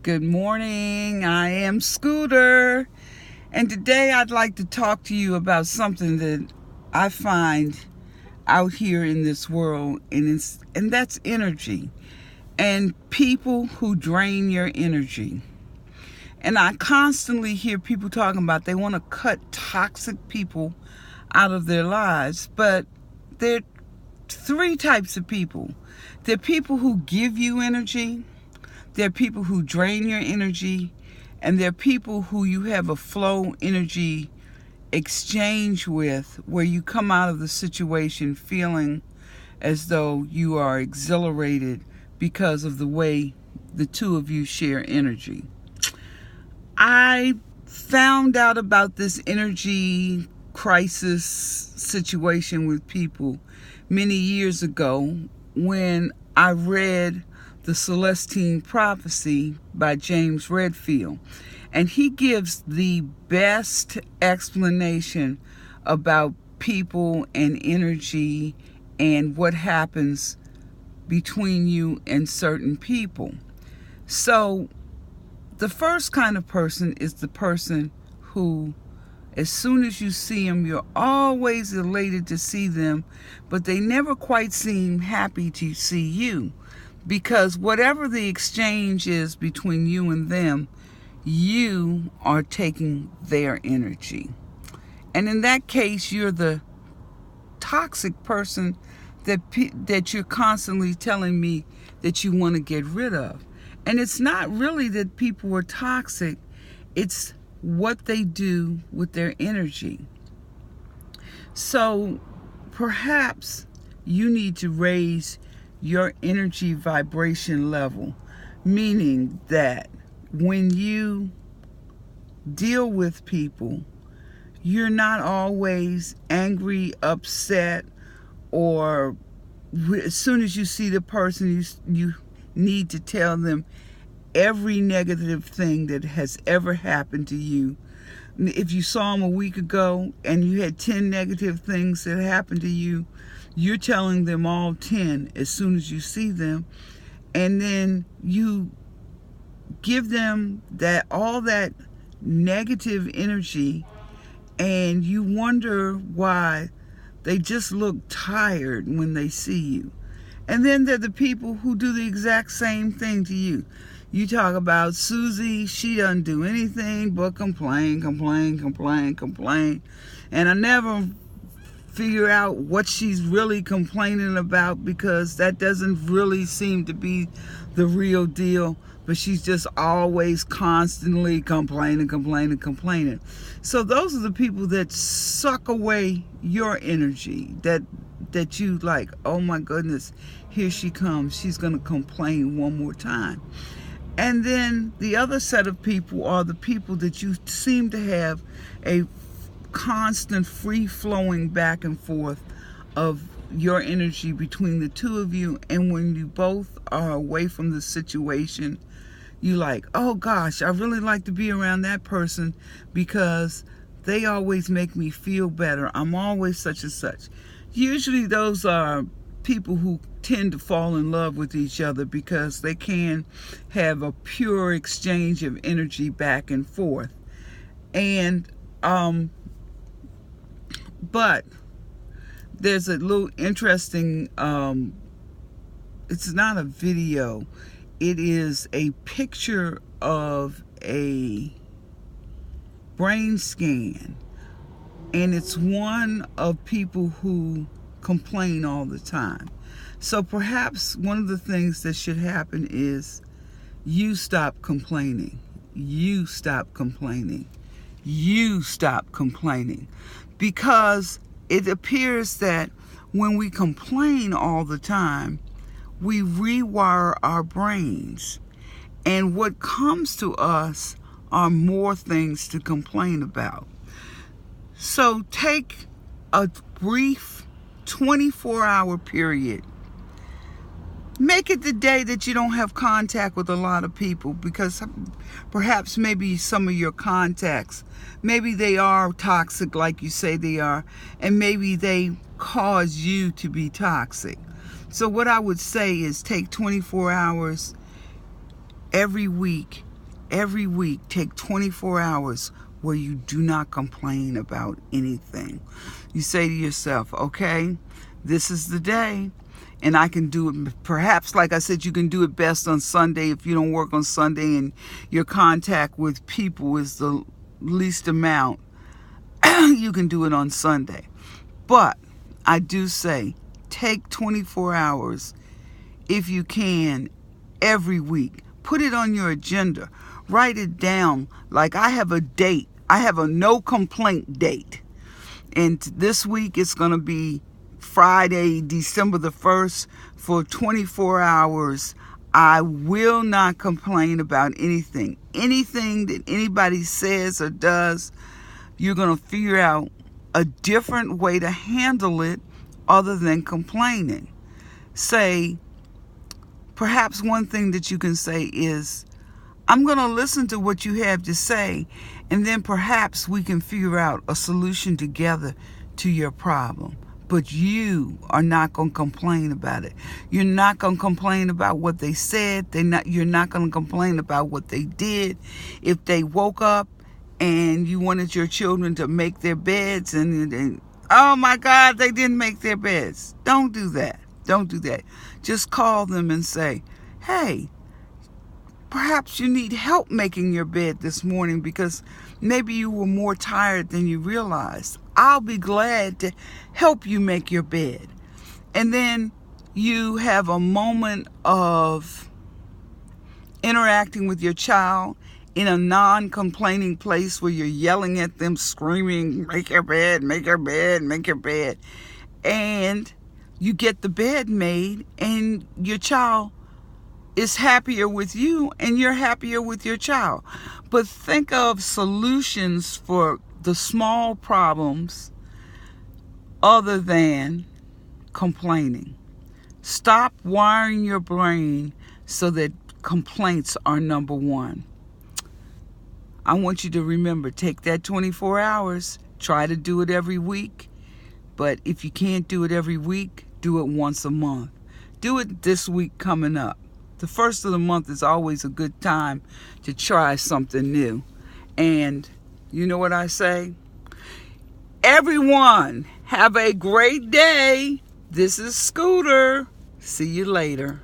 Good morning. I am Scooter, and today I'd like to talk to you about something that I find out here in this world, and that's energy and people who drain your energy. And I constantly hear people talking about they want to cut toxic people out of their lives, but there are three types of people. There are people who give you energy. There are people who drain your energy, and there are people who you have a flow energy exchange with, where you come out of the situation feeling as though you are exhilarated because of the way the two of you share energy. I found out about this energy crisis situation with people many years ago when I read The Celestine Prophecy by James Redfield. And he gives the best explanation about people and energy and what happens between you and certain people. So the first kind of person is the person who, as soon as you see them, you're always elated to see them, but they never quite seem happy to see you. Because whatever the exchange is between you and them, you are taking their energy. And in that case, you're the toxic person that you're constantly telling me that you want to get rid of. And it's not really that people are toxic, it's what they do with their energy. So perhaps you need to raise your energy vibration level, meaning that when you deal with people, you're not always angry, upset, or as soon as you see the person, you need to tell them every negative thing that has ever happened to you. If you saw them a week ago and you had 10 negative things that happened to you, you're telling them all 10 as soon as you see them, and then you give them all that negative energy, and you wonder why they just look tired when they see you. And then there are the people who do the exact same thing to you. You talk about Susie, she doesn't do anything but complain. And I never figure out what she's really complaining about, because that doesn't really seem to be the real deal. But she's just always constantly complaining. So those are the people that suck away your energy, that you like, oh my goodness, here she comes. She's going to complain one more time. And then the other set of people are the people that you seem to have a constant free-flowing back and forth of your energy between the two of you. And when you both are away from the situation, you like, oh gosh, I really like to be around that person because they always make me feel better. I'm always such and such. Usually those are people who tend to fall in love with each other because they can have a pure exchange of energy back and forth. And but there's a little interesting, it's not a video, it is a picture of a brain scan, and it's one of people who complain all the time. So perhaps one of the things that should happen is you stop complaining. You stop complaining. You stop complaining. Because it appears that when we complain all the time, we rewire our brains. And what comes to us are more things to complain about. So take a brief 24-hour period. Make it the day that you don't have contact with a lot of people, because perhaps maybe some of your contacts, maybe they are toxic like you say they are, and maybe they cause you to be toxic. So what I would say is take 24 hours every week every week, take 24 hours where you do not complain about anything. You say to yourself, okay, this is the day, and I can do it. Perhaps, like I said, you can do it best on Sunday if you don't work on Sunday and your contact with people is the least amount. You can do it on Sunday. But I do say, take 24 hours if you can every week. Put it on your agenda. Write it down. Like, I have a date. I have a no complaint date. And this week it's going to be Friday, December the 1st. For 24 hours, I will not complain about anything. Anything that anybody says or does, you're going to figure out a different way to handle it other than complaining. Say, perhaps one thing that you can say is, I'm going to listen to what you have to say, and then perhaps we can figure out a solution together to your problem. But you are not going to complain about it. You're not going to complain about what they said. You're not going to complain about what they did. If they woke up and you wanted your children to make their beds and oh my God, they didn't make their beds. Don't do that. Don't do that. Just call them and say, hey, perhaps you need help making your bed this morning because maybe you were more tired than you realized. I'll be glad to help you make your bed. And then you have a moment of interacting with your child in a non-complaining place where you're yelling at them, screaming, make your bed, make your bed, make your bed. And you get the bed made and your child is happier with you and you're happier with your child. But think of solutions for the small problems other than complaining. Stop wiring your brain so that complaints are number one. I want you to remember, take that 24 hours, try to do it every week. But if you can't do it every week, do it once a month. Do it this week coming up. The first of the month is always a good time to try something new. And you know what I say? Everyone, have a great day. This is Scooter. See you later.